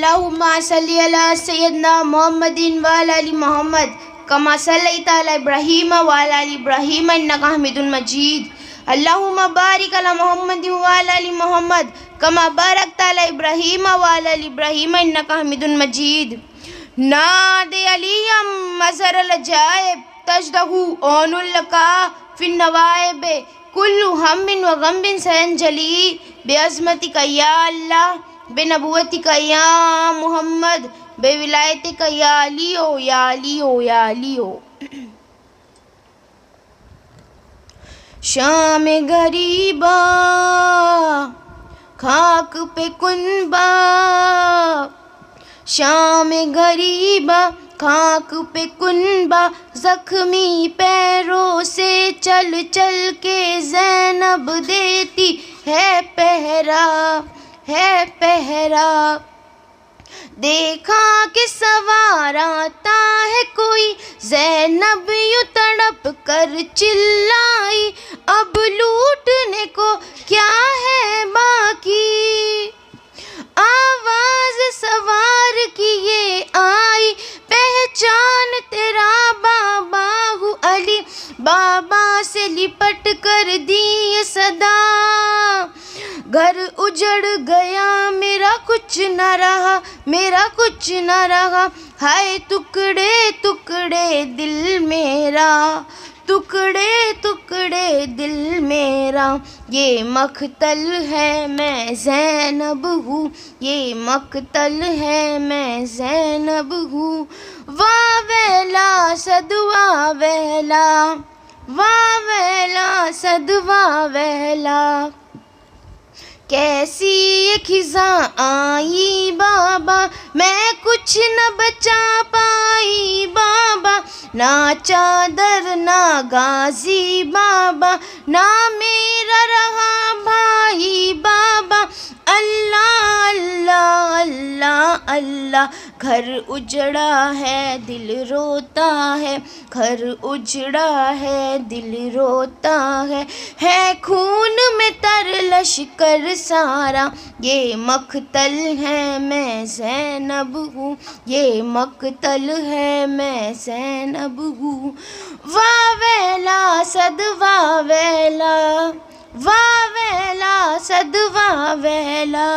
अल्लाहुम्मा सल्लि अला सय्यदना मुहम्मदिन व अला आलि मुहम्मद कमा सल्लैता अला इब्राहीम व अला आलि इब्राहीम इन्नका हमीदुन मजीद। अल्लाहुम्मा बारिक अला मुहम्मदिन व अला आलि मुहम्मद कमा बारकता अला इब्राहीम व अला आलि इब्राहीम इन्नका हमीदुन मजीद। नादे अलियम मज़हर अल-अजाइब तजदहु औनुल लका फिन नवाइब कुल्लु हम्मिन व गम्बिन सयंजली बेअज़मतिका या अल्लाह बेनबुव्वतिका या मुहम्मद बेविलायतिका या अलियो या अलियो या अलियो। शाम गरीबा खाक पे कुनबा, शाम गरीबा खाक पे कुनबा, जख्मी पैरों से चल चल के ज़ैनब देती है पहरा, है पहरा। देखा कि सवार आता है कोई, ज़ैनब यूं तड़प कर चिल्लाई, अब लूटने को क्या है बाकी। आवाज़ सवार की ये आई, पहचान तेरा बाबा हूँ अली, बाबा से लिपट कर दी सदा। घर उजड़ गया मेरा कुछ न रहा, मेरा कुछ न रहा, हाय टुकड़े टुकड़े दिल मेरा, टुकड़े टुकड़े दिल मेरा। ये मक़तल है मैं ज़ैनब हूँ, ये मक़तल है मैं ज़ैनब हूँ। वाह वेला सदवा वेला, वाह वेला सदवा वेला। कैसी ये खिज़ा आई बाबा, मैं कुछ न बचा पाई बाबा, ना चादर ना गाजी बाबा, ना मेरा रहा भाई बाबा। अल्लाह अल्लाह अल्लाह अल्लाह, घर उजड़ा है दिल रोता है, घर उजड़ा है दिल रोता है खून में तर लश्कर सारा। ये मक़तल है मैं ज़ैनब हूँ, ये मक़तल है मैं ज़ैनब हूँ। वाह वेला सदवा वेला, वाह वेला सदवा वेला।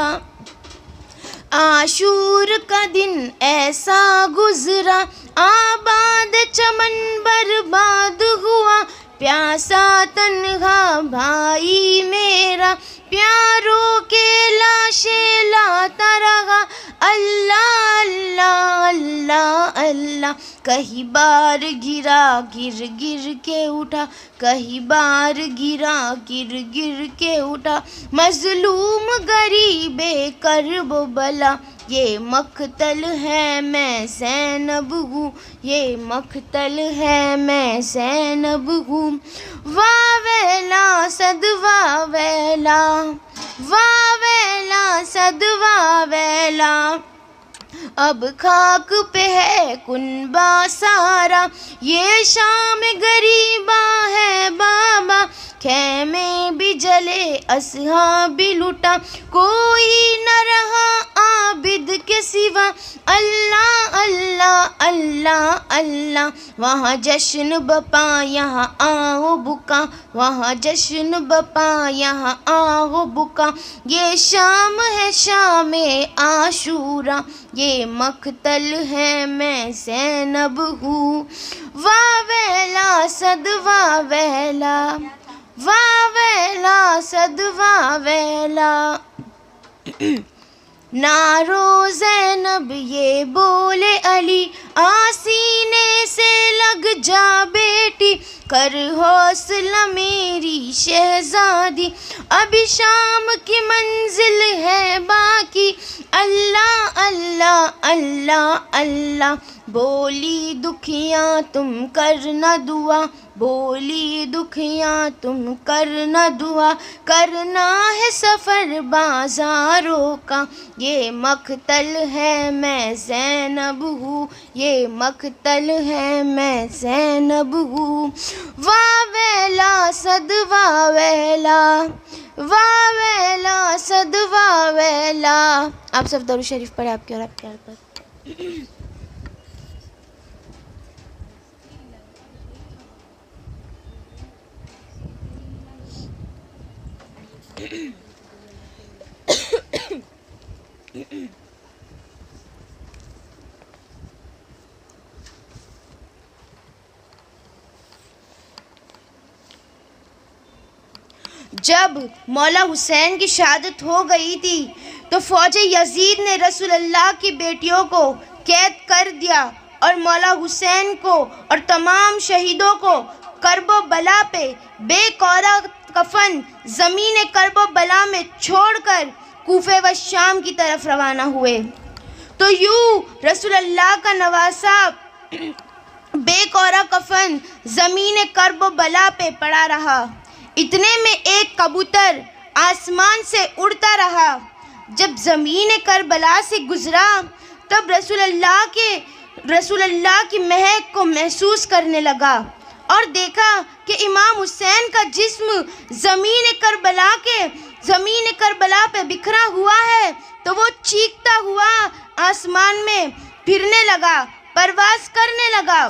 आशूर का दिन ऐसा गुजरा, आबाद चमन बर्बाद हुआ, प्यासा तन्हा भाई मेरा, प्यारों के लाशें लाता रहा। अल्लाह अल्लाह अल्लाह अल्लाह, कहीं बार गिरा गिर गिर के उठा, कहीं बार गिरा गिर गिर के उठा, मज़लूम गरीबे करब बला। ये मक़तल है मैं ज़ैनब हूँ, ये मक़तल है मैं ज़ैनब हूँ। वाह वेला सदवा वेला, वाह वेला सदवा वेला। अब खाक पे है कुनबा सारा, ये शाम गरीबा है बाबा। खेमे भी जले असहाब भी लुटा, कोई न रहा आबिद के सिवा। अल्लाह अल्लाह अल्लाह अल्लाह, वहाँ जश्न बपा यहाँ आओ बुका, वहाँ जश्न बपा यहाँ आओ बुका। ये शाम है शाम आशूरा, ये मक़तल है मैं ज़ैनब हूँ। वाह वेला सदवा वेला, वाह वेला सदवा वेला। नारो ज़ैनब ये बोले अली, आसीने से लग जा बेटी, कर हौसला मेरी शहज़ादी, अभी शाम की मंजिल है बाकी। अल्लाह अल्लाह अल्लाह अल्लाह, बोली दुखियाँ तुम करना दुआ, बोली दुखियाँ तुम करना दुआ, करना है सफ़र बाज़ारों का। ये मक़तल है मैं ज़ैनब हूँ, ये मक़तल है मैं ज़ैनब हूँ। वाह वेला सदवा वेला, वाह वेला सद वाह वेला। आप सब दरूद शरीफ पढ़े आपके और आपके हाल पर। जब मौला हुसैन की शहादत हो गई थी तो फौज यजीद ने रसूल अल्लाह की बेटियों को कैद कर दिया और मौला हुसैन को और तमाम शहीदों को करबो बला पे बेकौरा कफन ज़मीन करबो बला में छोड़कर कूफे व शाम की तरफ रवाना हुए। तो यूँ रसूल अल्लाह का नवासा बेकौरा कफन ज़मीन करबो बला पे पड़ा रहा। इतने में एक कबूतर आसमान से उड़ता रहा। जब ज़मीन करबला से गुज़रा तब रसूल अल्लाह की महक को महसूस करने लगा और देखा कि इमाम हुसैन का जिस्म ज़मीन करबला पे बिखरा हुआ है। तो वो चीखता हुआ आसमान में फिरने लगा, परवाज़ करने लगा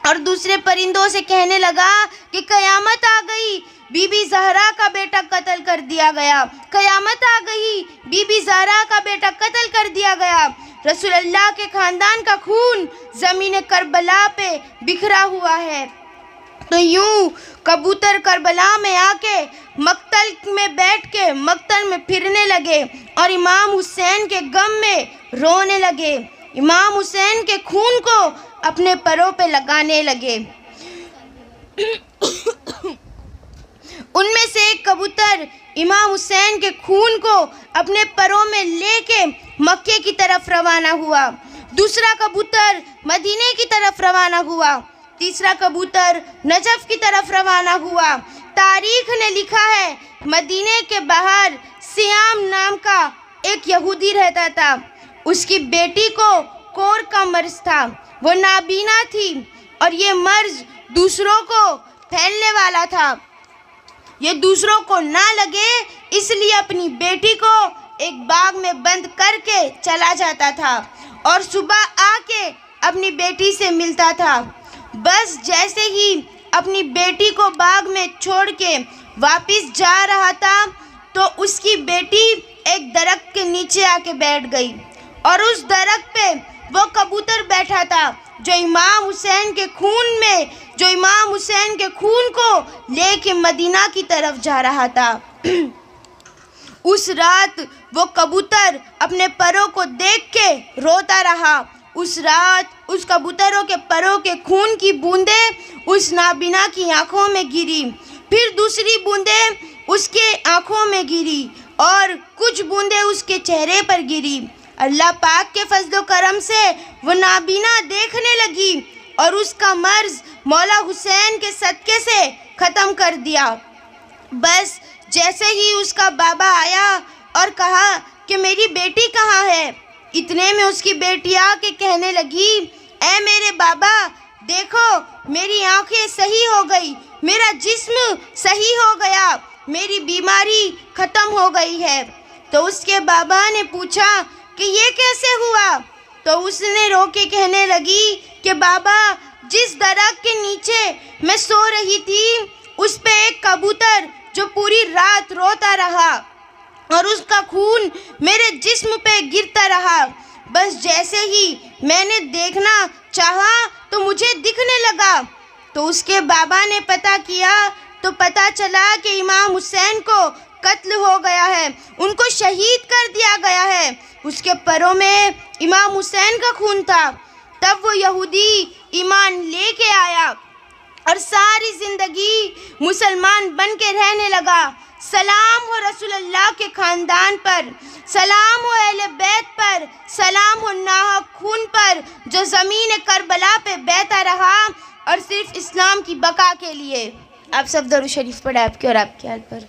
और दूसरे परिंदों से कहने लगा कि क़यामत आ गई, बीबी ज़हरा का बेटा कत्ल कर दिया गया। क़यामत आ गई, बीबी ज़हरा का बेटा कत्ल कर दिया गया। रसूल अल्लाह के ख़ानदान का खून ज़मीन करबला पे बिखरा हुआ है। तो यूँ कबूतर करबला में आके मक्तल में बैठ के मक्तल में फिरने लगे और इमाम हुसैन के गम में रोने लगे। इमाम हुसैन के खून को अपने परों पे लगाने लगे। उनमें से एक कबूतर इमाम हुसैन के खून को अपने परों में लेके मक्के की तरफ रवाना हुआ। दूसरा कबूतर मदीने की तरफ रवाना हुआ। तीसरा कबूतर नजफ की तरफ रवाना हुआ। तारीख ने लिखा है मदीने के बाहर सियाम नाम का एक यहूदी रहता था। उसकी बेटी को कोर का मर्ज था, वो नाबीना थी और ये मर्ज दूसरों को फैलने वाला था। ये दूसरों को ना लगे इसलिए अपनी बेटी को एक बाग में बंद करके चला जाता था और सुबह आके अपनी बेटी से मिलता था। बस जैसे ही अपनी बेटी को बाग में छोड़ के वापस जा रहा था तो उसकी बेटी एक दरख्त के नीचे आके बैठ गई और उस दरख्त पे वो कबूतर बैठा था जो इमाम हुसैन के खून को लेके मदीना की तरफ जा रहा था। उस रात वो कबूतर अपने परों को देख के रोता रहा। उस रात उस कबूतरों के परों के खून की बूंदें उस नाबीना की आंखों में गिरी, फिर दूसरी बूंदें उसके आंखों में गिरी और कुछ बूंदें उसके चेहरे पर गिरी। अल्लाह पाक के फजलो करम से वो नाबीना देखने लगी और उसका मर्ज मौला हुसैन के सदक़े से ख़त्म कर दिया। बस जैसे ही उसका बाबा आया और कहा कि मेरी बेटी कहाँ है, इतने में उसकी बेटी आके कहने लगी, ऐ मेरे बाबा देखो मेरी आंखें सही हो गई, मेरा जिस्म सही हो गया, मेरी बीमारी ख़त्म हो गई है। तो उसके बाबा ने पूछा कि ये कैसे हुआ? तो उसने रो के कहने लगी कि बाबा जिस दरख्त के नीचे मैं सो रही थी उस पे एक कबूतर जो पूरी रात रोता रहा और उसका खून मेरे जिस्म पे गिरता रहा। बस जैसे ही मैंने देखना चाहा तो मुझे दिखने लगा। तो उसके बाबा ने पता किया तो पता चला कि इमाम हुसैन को कत्ल हो गया है, उनको शहीद कर दिया गया है। उसके परों में इमाम हुसैन का खून था। तब वो यहूदी ईमान लेके आया और सारी ज़िंदगी मुसलमान बन के रहने लगा। सलाम हो रसूल अल्लाह के ख़ानदान पर, सलाम हो अहले बैत पर, सलाम हो नाहक खून पर जो ज़मीन करबला पे बहता रहा और सिर्फ इस्लाम की बका के लिए। आप सब दरूद शरीफ पढ़े आपके और आपके हाल पर।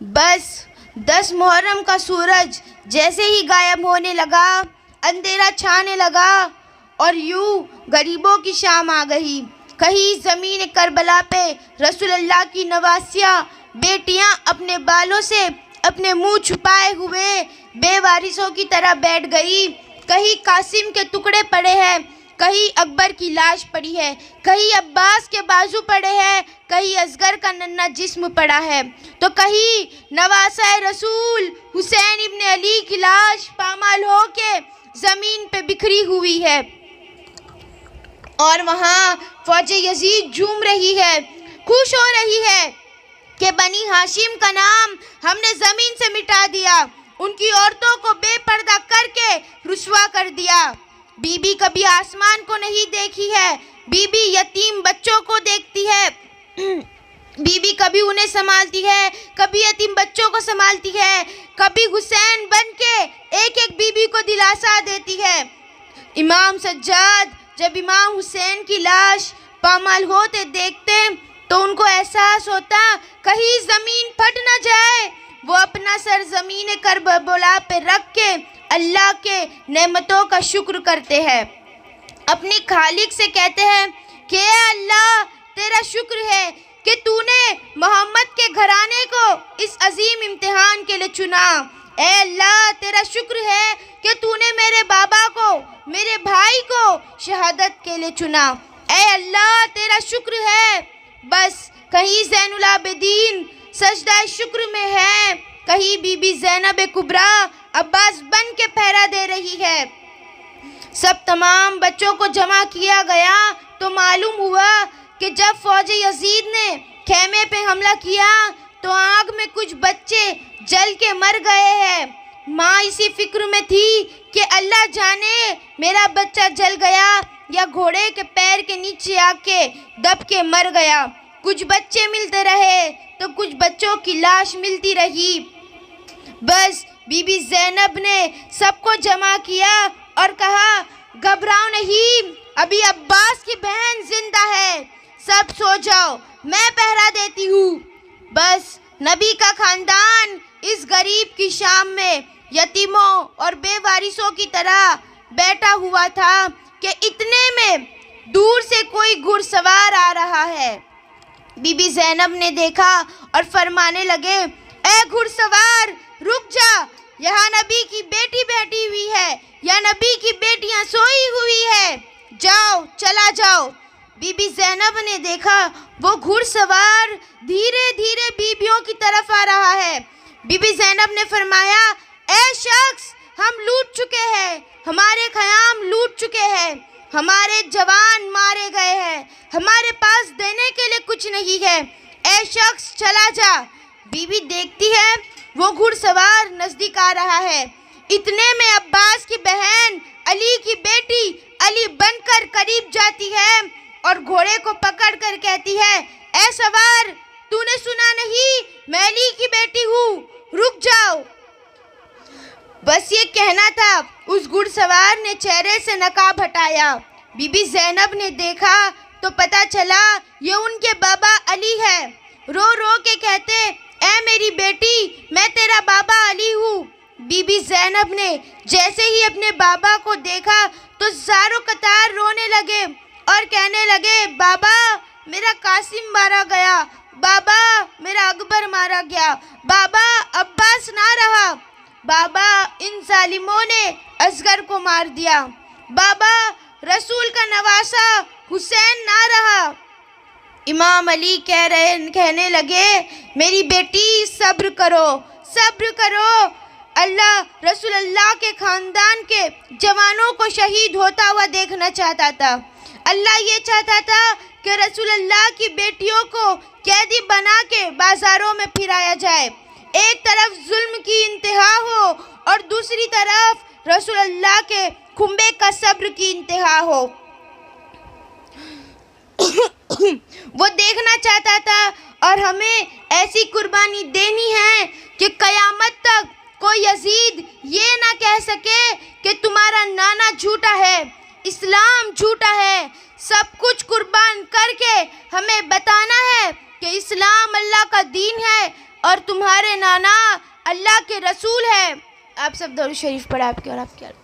बस 10 मुहर्रम का सूरज जैसे ही गायब होने लगा, अंधेरा छाने लगा और यूं गरीबों की शाम आ गई। कहीं ज़मीन करबला पे रसूलुल्लाह की नवासियाँ बेटियां अपने बालों से अपने मुंह छुपाए हुए बेवारिसों की तरह बैठ गई। कहीं कासिम के टुकड़े पड़े हैं, कहीं अकबर की लाश पड़ी है, कहीं अब्बास के बाजू पड़े हैं, कहीं असगर का नन्हा जिस्म पड़ा है, तो कहीं नवासा रसूल हुसैन इब्ने अली की लाश पामाल हो के ज़मीन पे बिखरी हुई है। और वहाँ फौजे यजीद झूम रही है, खुश हो रही है कि बनी हाशिम का नाम हमने ज़मीन से मिटा दिया, उनकी औरतों को बेपर्दा करके रुस्वा कर दिया। बीबी कभी आसमान को नहीं देखी है, बीबी यतीम बच्चों को देखती है। बीबी कभी उन्हें संभालती है, कभी यतीम बच्चों को संभालती है, कभी हुसैन बन के एक एक बीबी को दिलासा देती है। इमाम सज्जाद जब इमाम हुसैन की लाश पामाल होते देखते तो उनको एहसास होता कहीं ज़मीन फट न जाए। वो अपना सर ज़मीन करबला पे रख के अल्लाह के नेमतों का शुक्र करते हैं, अपने खालिक से कहते हैं कि अल्लाह तेरा शुक्र है कि तूने मोहम्मद के घराने को इस अजीम इम्तिहान के लिए चुना। ए अल्लाह तेरा शुक्र है कि तूने मेरे बाबा को, मेरे भाई को शहादत के लिए चुना। ए अल्लाह तेरा शुक्र है। बस कहीं ज़ैनुल आबिदीन सजदा शुक्र में है, कहीं बीबी ज़ैनब कुबरा अब्बास बन के पहरा दे रही है। सब तमाम बच्चों को जमा किया गया तो मालूम हुआ कि जब फौज यजीद ने खेमे पे हमला किया तो आग में कुछ बच्चे जल के मर गए हैं। माँ इसी फिक्र में थी कि अल्लाह जाने मेरा बच्चा जल गया या घोड़े के पैर के नीचे आके दब के मर गया। कुछ बच्चे मिलते रहे तो कुछ बच्चों की लाश मिलती रही। बस बीबी ज़ैनब ने सबको जमा किया और कहा, घबराओ नहीं, अभी अब्बास की बहन जिंदा है, सब सो जाओ, मैं पहरा देती हूँ। बस नबी का खानदान इस गरीब की शाम में यतीमों और बेवारिसों की तरह बैठा हुआ था कि इतने में दूर से कोई घुड़सवार आ रहा है। बीबी ज़ैनब ने देखा और फरमाने लगे, ए घुड़सवार रुक जा, यहाँ नबी की बेटी बैठी हुई है या नबी की बेटियाँ सोई हुई है, जाओ चला जाओ। बीबी ज़ैनब ने देखा वो घुड़सवार धीरे धीरे बीबियों की तरफ आ रहा है। बीबी ज़ैनब ने फरमाया, ए शख्स, हम लूट चुके हैं, हमारे ख़याम लूट चुके हैं, हमारे जवान मारे गए हैं, हमारे पास देने के लिए कुछ नहीं है, ए शख्स चला जा। बीबी देखती है वो घुड़सवार नज़दीक आ रहा है। इतने में अब्बास की बहन अली की बेटी अली बनकर करीब जाती है और घोड़े को पकड़कर कहती है, ए सवार, तूने सुना नहीं, मैं अली की बेटी हूँ, रुक जाओ। बस ये कहना था, उस घुड़सवार ने चेहरे से नकाब हटाया। बीबी ज़ैनब ने देखा तो पता चला ये उनके बाबा अली है। रो रो के कहते, ए मेरी बेटी, मैं तेरा बाबा अली हूँ। बीबी ज़ैनब ने जैसे ही अपने बाबा को देखा तो ज़ारो कतार रोने लगे और कहने लगे, बाबा मेरा कासिम मारा गया, बाबा मेरा अकबर मारा गया, बाबा अब्बास ना रहा, बाबा इन जालिमों ने असगर को मार दिया, बाबा रसूल का नवासा हुसैन ना रहा। इमाम अली कहने लगे, मेरी बेटी सब्र करो, सब्र करो, अल्लाह रसूलुल्लाह के ख़ानदान के जवानों को शहीद होता हुआ देखना चाहता था। अल्लाह ये चाहता था कि रसूलुल्लाह की बेटियों को कैदी बना के बाज़ारों में फिराया जाए। एक तरफ जुल्म की इंतहा हो और दूसरी तरफ रसूलुल्लाह के खुम्बे का सब्र की इंतहा हो। वो देखना चाहता था और हमें ऐसी कुर्बानी देनी है कि क़यामत तक कोई यजीद ये ना कह सके कि तुम्हारा नाना झूठा है, इस्लाम झूठा है। सब कुछ कुर्बान करके हमें बताना है कि इस्लाम अल्लाह का दीन है और तुम्हारे नाना अल्लाह के रसूल है। आप सब दरूद शरीफ पढ़े आपके और आपके अल्लाह।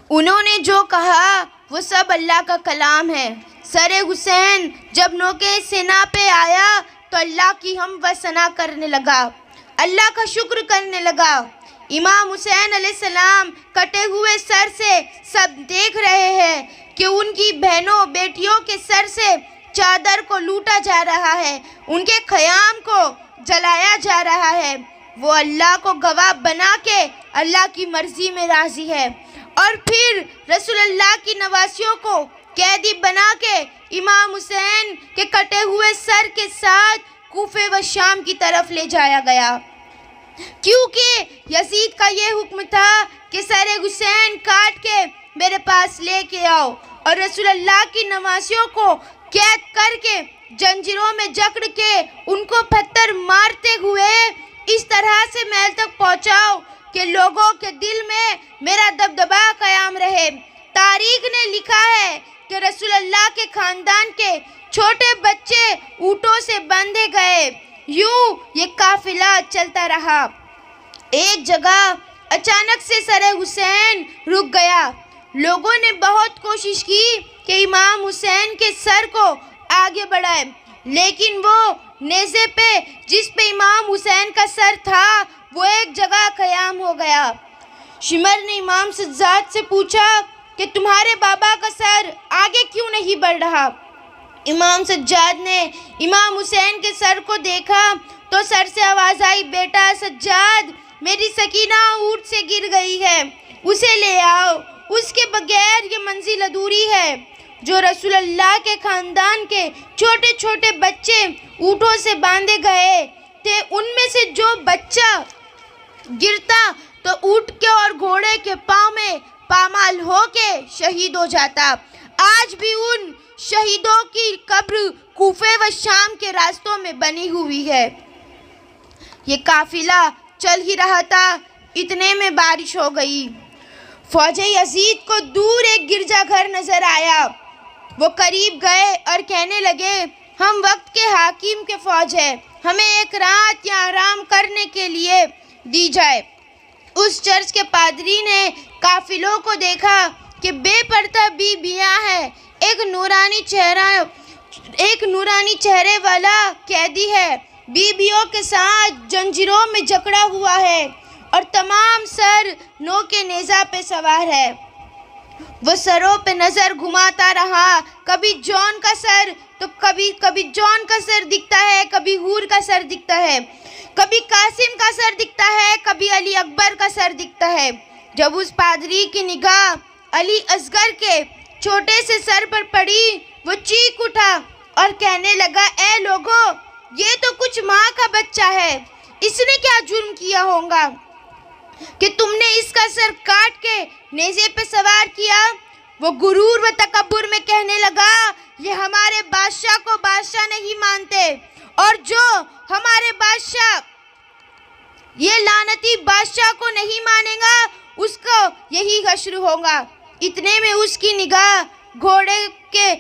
उन्होंने जो कहा वो सब अल्लाह का कलाम है। सरे हुसैन जब नौके सेना पे आया तो अल्लाह की हम व सना करने लगा, अल्लाह का शुक्र करने लगा। इमाम हुसैन अलैहिस्सलाम कटे हुए सर से सब देख रहे हैं कि उनकी बहनों बेटियों के सर से चादर को लूटा जा रहा है, उनके ख़याम को जलाया जा रहा है। वो अल्लाह को गवाह बना के अल्लाह की मर्ज़ी में राज़ी है। और फिर रसूलुल्लाह की नवासियों को कैदी बना के इमाम हुसैन के कटे हुए सर के साथ कूफे व शाम की तरफ ले जाया गया, क्योंकि यजीद का ये हुक्म था कि सर हुसैन काट के मेरे पास लेके आओ। और रसूलुल्लाह की नवासियों को कैद करके जंजीरों में जकड़ के उनको पत्थर मारते हुए इस तरह से महल तक पहुँचाओ कि लोगों के दिल में मेरा दबदबा कायम रहे। तारीख ने लिखा है कि रसूलुल्लाह के ख़ानदान के छोटे बच्चे ऊँटों से बांधे गए। यूं ये काफिला चलता रहा। एक जगह अचानक से सरे हुसैन रुक गया। लोगों ने बहुत कोशिश की कि इमाम हुसैन के सर को आगे बढ़ाए, लेकिन वो नेज़े पे जिस पे इमाम हुसैन का सर था वो एक जगह क़याम हो गया। शिमर ने इमाम सज्जाद से पूछा कि तुम्हारे बाबा का सर आगे क्यों नहीं बढ़ रहा। इमाम सज्जाद ने इमाम हुसैन के सर को देखा तो सर से आवाज़ आई, बेटा सज्जाद, मेरी सकीना ऊँट से गिर गई है, उसे ले आओ, उसके बगैर ये मंजिल अधूरी है। जो रसूलुल्लाह के ख़ानदान के छोटे छोटे बच्चे ऊँटों से बांधे गए थे, उनमें से जो बच्चा गिरता तो ऊँट के और घोड़े के पाँव में पामाल होके शहीद हो जाता। आज भी उन शहीदों की कब्र कूफे व शाम के रास्तों में बनी हुई है। ये काफिला चल ही रहा था, इतने में बारिश हो गई। फौजे यजीद को दूर एक गिरजाघर नजर आया। वो करीब गए और कहने लगे, हम वक्त के हाकिम के फौज है, हमें एक रात या आराम करने के लिए दी जाए। उस चर्च के पादरी ने काफिलों को देखा कि बेपर्दा बीबियां हैं, एक नूरानी चेहरे वाला कैदी है, बीबियों के साथ जंजीरों में जकड़ा हुआ है और तमाम सर नौ के नेज़ा पे सवार है। वो सरों पे नज़र घुमाता रहा, कभी जॉन का सर तो कभी जॉन का सर दिखता है, कभी हूर का सर दिखता है, कभी कासिम का सर दिखता है, कभी अली अकबर का सर दिखता है। जब उस पादरी की निगाह अली असगर के छोटे से सर पर पड़ी, वो चीख उठा और कहने लगा, ए लोगों, ये तो कुछ माँ का बच्चा है, इसने क्या जुर्म किया होगा कि तुमने इसका सर काट के नेज़े पे सवार किया। वो गुरूर व तकब्बुर में कहने लगा, ये हमारे बादशाह को बादशाह नहीं मानते, और जो हमारे बादशाह ये लानती बादशाह को नहीं मानेगा उसको यही हश्र होगा। इतने में उसकी निगाह घोड़े के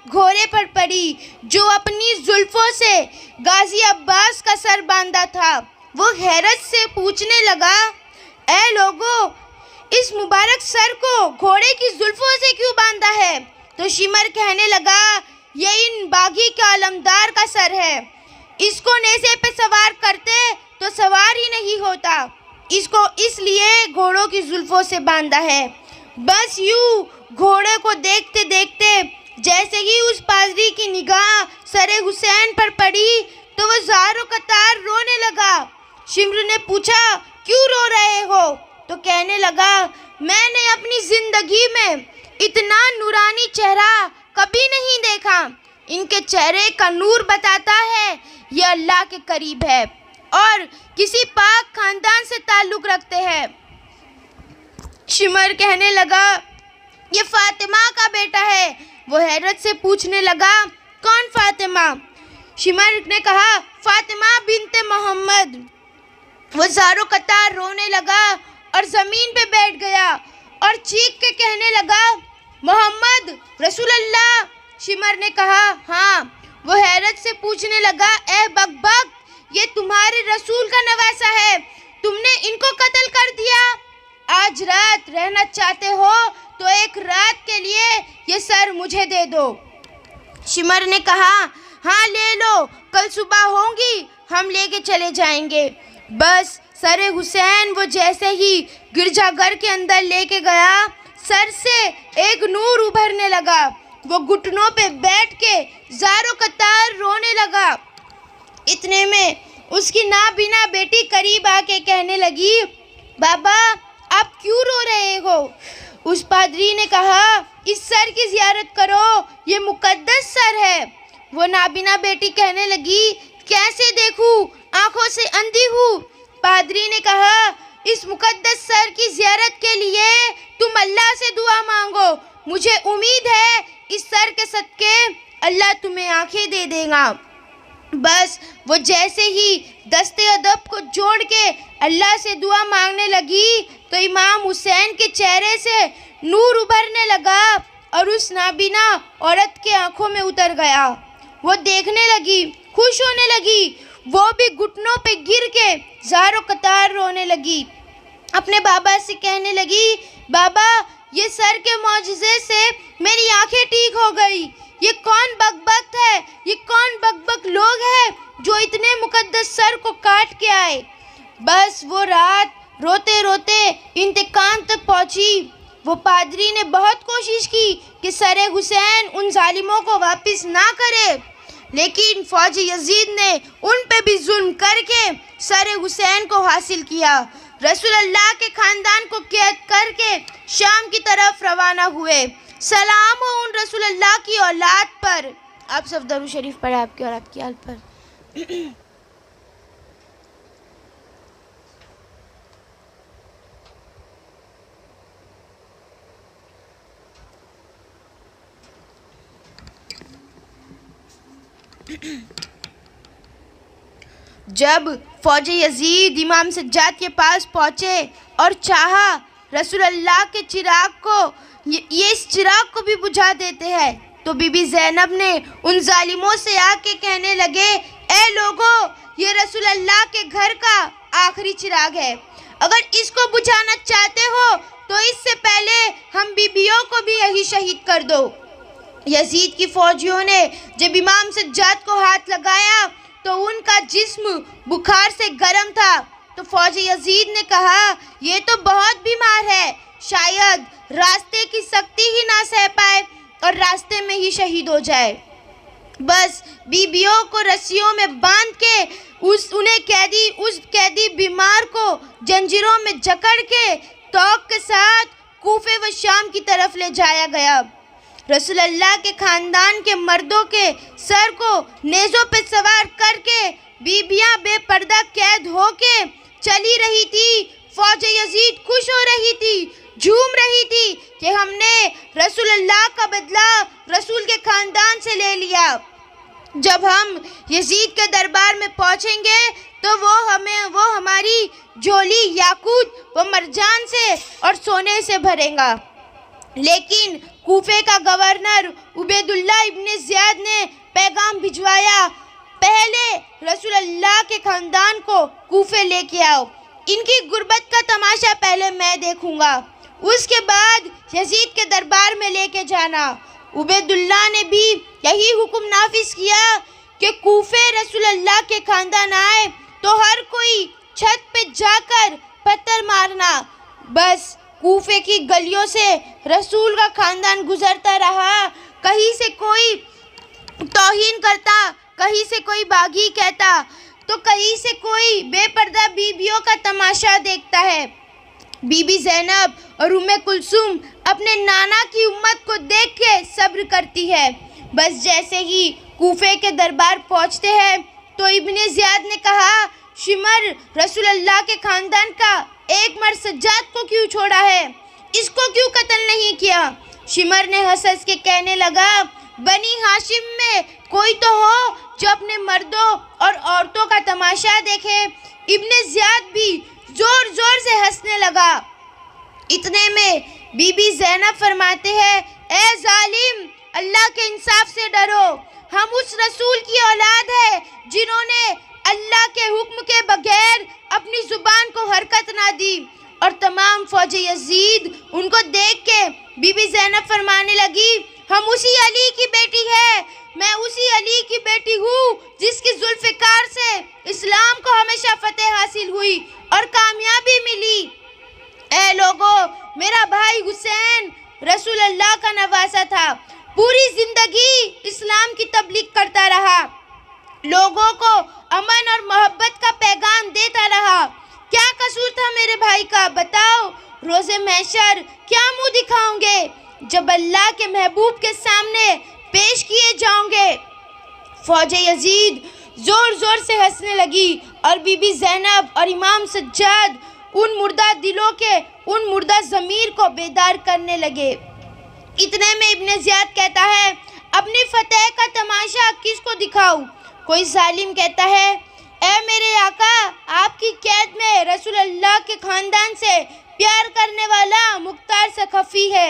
घोड़े पर पड़ी जो अपनी जुल्फों से गाजी अब्बास का सर बांधा था। वो हैरत से पूछने लगा, ए लोगों, इस मुबारक सर को घोड़े की जुल्फों से क्यों बांधा है? तो शिमर कहने लगा, ये इन बागी का अलमदार का सर है, इसको नेज़े पे सवार करते तो सवार ही नहीं होता, इसको इसलिए घोड़ों की जुल्फों से बांधा है। बस यूं घोड़े को देखते देखते जैसे ही उस पादरी की निगाह सरे हुसैन पर पड़ी तो वो ज़ारो कतार रोने लगा। शिमर ने पूछा, क्यों रो रहे हो? तो कहने लगा, मैंने अपनी ज़िंदगी में इतना नूरानी चेहरा कभी नहीं देखा। इनके चेहरे का नूर बताता है ये अल्लाह के करीब है। और किसी पाक खानदान से ताल्लुक़ रखते हैं। शिमर कहने लगा, ये फातिमा का बेटा है। वो हैरत से पूछने लगा, कौन फातिमा? शिमर ने कहा, फातिमा बिनते मोहम्मद। वो ज़ारो कतार रोने लगा और ज़मीन पे बैठ गया और चीख के कहने लगा, मोहम्मद रसूल अल्लाह। शिमर ने कहा, हाँ। वो हैरत से पूछने लगा, ए बकबक, ये तुम्हारे रसूल का नवासा है, तुमने इनको कत्ल कर दिया। आज रात रहना चाहते हो तो एक रात के लिए ये सर मुझे दे दो। शिमर ने कहा, हाँ ले लो, कल सुबह होगी हम लेके चले जाएंगे। बस सर हुसैन वो जैसे ही गिरजाघर के अंदर लेके गया, सर से एक नूर उभरने लगा। वो घुटनों पे बैठ के ज़ारो कतार रोने लगा। इतने में उसकी नाबीना बेटी करीब आके कहने लगी, बाबा आप क्यों रो रहे हो? उस पादरी ने कहा, इस सर की ज़ियारत करो, ये मुक़द्दस सर है। वो नाबीना बेटी कहने लगी, कैसे देखूं, आंखों से अंधी हूँ। पादरी ने कहा, इस मुक़द्दस सर की ज़ियारत के लिए तुम अल्लाह से दुआ मांगो, मुझे उम्मीद है इस सर के सदके अल्लाह तुम्हें आंखें दे देगा। बस वो जैसे ही दस्ते अदब को जोड़ के अल्लाह से दुआ मांगने लगी तो इमाम हुसैन के चेहरे से नूर उभरने लगा और उस नाबीना औरत के आंखों में उतर गया। वो देखने लगी, खुश होने लगी। वो भी घुटनों पे गिर के ज़ारो कतार रोने लगी। अपने बाबा से कहने लगी, बाबा ये सर के मौजज़े से मेरी आंखें ठीक हो गई। ये कौन बकबक है, ये कौन बकबक लोग हैं जो इतने मुक़द्दस सर को काट के आए। बस वो रात रोते रोते इंतकाम तक पहुंची। वो पादरी ने बहुत कोशिश की कि सर हुसैन उन जालिमों को वापस ना करे, लेकिन फौजी यजीद ने उन पे भी जुल्म करके सर हुसैन को हासिल किया। रसूल अल्लाह के ख़ानदान को कैद करके शाम की तरफ रवाना हुए। सलाम हो उन रसूल अल्लाह की औलाद पर। आप सब दरूद शरीफ पढ़े आपकी और आपकी आल पर। जब फौजी यजीद इमाम सज्जाद के पास पहुँचे और चाहा रसूल अल्लाह के चिराग को ये इस चिराग को भी बुझा देते हैं, तो बीबी ज़ैनब ने उन जालिमों से आके कहने लगे, ए लोगों, ये रसूल अल्लाह के घर का आखिरी चिराग है। अगर इसको बुझाना चाहते हो तो इससे पहले हम बीबियों को भी यही शहीद कर दो। यजीद की फौजियों ने जब इमाम सज्जाद को हाथ लगाया तो उनका जिस्म बुखार से गर्म था। तो फौजी यजीद ने कहा, ये तो बहुत बीमार है, शायद रास्ते की सख्ती ही ना सह पाए और रास्ते में ही शहीद हो जाए। बस बीबियों को रस्सियों में बांध के उस कैदी बीमार को जंजीरों में जकड़ के तौक के साथ कूफे व शाम की तरफ ले जाया गया। रसूल अल्लाह के ख़ानदान के मर्दों के सर को नेज़ों पे सवार करके बीबियां बेपर्दा कैद होके चली रही थी। फौज यजीद खुश हो रही थी, झूम रही थी कि हमने रसूल अल्लाह का बदला रसूल के ख़ानदान से ले लिया। जब हम यजीद के दरबार में पहुंचेंगे तो वो हमारी झोली याकूत व मरजान से और सोने से भरेगा। लेकिन कूफे का गवर्नर उबैदुल्लाह इब्ने ज़ियाद ने पैगाम भिजवाया, पहले रसूल अल्लाह के ख़ानदान को कूफे लेके आओ, इनकी गुर्बत का तमाशा पहले मैं देखूंगा, उसके बाद यजीद के दरबार में लेके जाना। उबैदुल्लाह ने भी यही हुक्म नाफिज किया कि कूफे रसूल अल्लाह के ख़ानदान आए तो हर कोई छत पे जाकर पत्थर मारना। बस कूफे की गलियों से रसूल का ख़ानदान गुजरता रहा, कहीं से कोई तौहीन करता, कहीं से कोई बागी कहता, तो कहीं से कोई बेपर्दा बीबियों का तमाशा देखता है। बीबी ज़ैनब और उम्मे कुलसूम अपने नाना की उम्मत को देख के सब्र करती है। बस जैसे ही कूफे के दरबार पहुंचते हैं तो इब्ने ज़ियाद ने कहा, शिमर रसूल अल्लाह के खानदान का एक मर्द सज्जाद को क्यों छोड़ा है, इसको क्यों कत्ल नहीं किया। शिमर ने हंस हंस के कहने लगा, बनी हाशिम में कोई तो हो जो अपने मर्दों और औरतों का तमाशा देखे। इब्ने ज़ियाद भी जोर जोर से हंसने लगा। इतने में बीबी ज़ैनब फरमाते हैं, ए जालिम, अल्लाह के इंसाफ से डरो। हम उस रसूल की औलाद है जिन्होंने अल्लाह के हुक्म के बगैर अपनी जुबान को हरकत ना दी। और तमाम फौज यजीद उनको देख के बीबी ज़ैनब फरमाने लगी, हम उसी अली की बेटी है, मैं उसी अली की बेटी हूँ जिसकी जुल्फ़िकार से इस्लाम को हमेशा फतेह हासिल हुई और कामयाबी मिली। ए लोगो, मेरा भाई हुसैन रसूल अल्लाह का नवासा था, पूरी जिंदगी इस्लाम की तबलीग करता रहा, लोगों को अमन और मोहब्बत का पैगाम देता रहा। क्या कसूर था मेरे भाई का, बताओ। रोज़े महशर क्या मुंह दिखाओगे जब अल्लाह के महबूब के सामने पेश किए जाओगे। फौज यजीद जोर जोर से हंसने लगी और बीबी ज़ैनब और इमाम सज्जाद उन मुर्दा दिलों के, उन मुर्दा ज़मीर को बेदार करने लगे। इतने में इब्ने ज़ियाद कहता है, अपनी फतेह का तमाशा किसको दिखाऊं। कोई जालिम कहता है, ए मेरे आका, आपकी कैद में रसूल अल्लाह के खानदान से प्यार करने वाला मुख्तार सखफी है।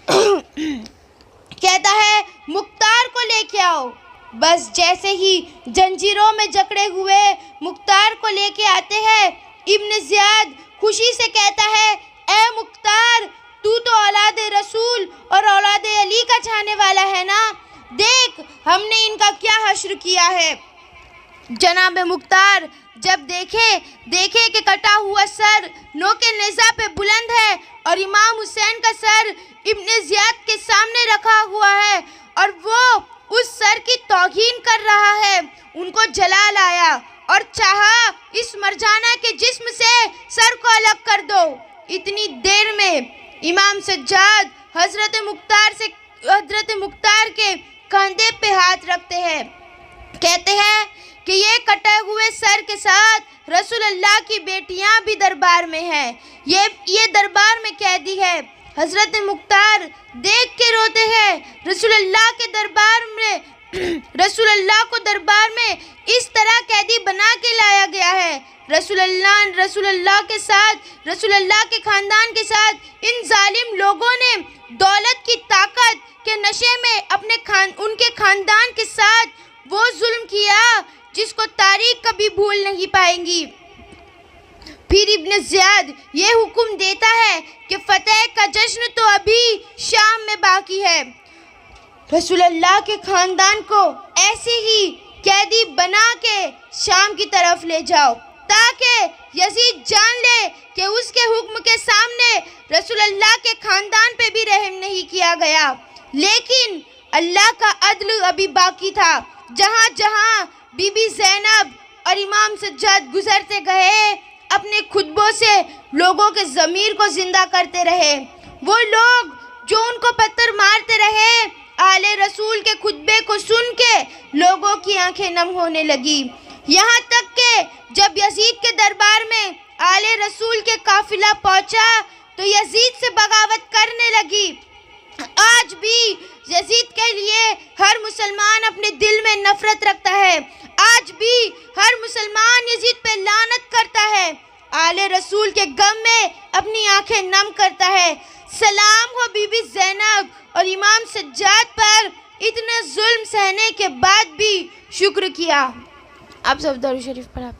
कहता है, मुख्तार को लेके आओ। बस जैसे ही जंजीरों में जकड़े हुए मुख्तार को लेके आते हैं, इब्ने ज़ियाद खुशी से कहता है, ए मुख्तार, तू तो औलादे रसूल और औलादे अली का चाहने वाला है ना, देख हमने इनका क्या हश्र किया है। जनाब मुख्तार जब देखे कि कटा हुआ सर नोके नेज़ा पे बुलंद है और इमाम हुसैन का सर इब्ने ज़ियाद के सामने रखा हुआ है और वो उस सर की तौहीन कर रहा है, उनको जला लाया और चाहा इस मरजाना के जिस्म से सर को अलग कर दो। इतनी देर में इमाम सज्जाद हज़रत मुख्तार के कंधे पे हाथ रखते हैं, कहते हैं कि ये कटे हुए सर के साथ रसूल अल्लाह की बेटियां भी दरबार में हैं, ये दरबार में कैदी है। हज़रत मुख्तार देख के रोते हैं, रसूल अल्लाह को दरबार में इस तरह कैदी बना के लाया गया है। रसूल अल्लाह के साथ, रसूल अल्लाह के खानदान के साथ इन जालिम लोगों ने दौलत की ताकत के नशे में उनके खानदान के साथ वो जुल्म किया जिसको तारीख कभी भूल नहीं पाएंगी। फिर इब्ने ज़ियाद ये हुक्म देता है कि फतेह का जश्न तो अभी शाम में बाकी है, रसूल अल्लाह के खानदान को ऐसे ही कैदी बना के शाम की तरफ ले जाओ ताकि यजीद जान ले कि उसके हुक्म के सामने रसूल अल्लाह के खानदान पे भी रहम नहीं किया गया। लेकिन अल्लाह का अदल अभी बाकी था। जहाँ जहाँ बीबी ज़ैनब और इमाम सज्जाद गुजरते गए, अपने खुतबों से लोगों के ज़मीर को ज़िंदा करते रहे। वो लोग जो उनको पत्थर मारते रहे, आले रसूल के खुतबे को सुन के लोगों की आंखें नम होने लगी। यहाँ तक कि जब यजीद के दरबार में आले रसूल के काफिला पहुँचा तो यजीद से बगावत करने लगी। आज भी यजीद के लिए हर मुसलमान अपने दिल में नफरत रखता है। आज भी हर मुसलमान यजीद पे लानत करता है, आले रसूल के गम में अपनी आंखें नम करता है। सलाम हो बीबी ज़ैनब और इमाम सज्जाद पर, इतने जुल्म सहने के बाद भी शुक्र किया। आप सब दरूद शरीफ पढ़ा।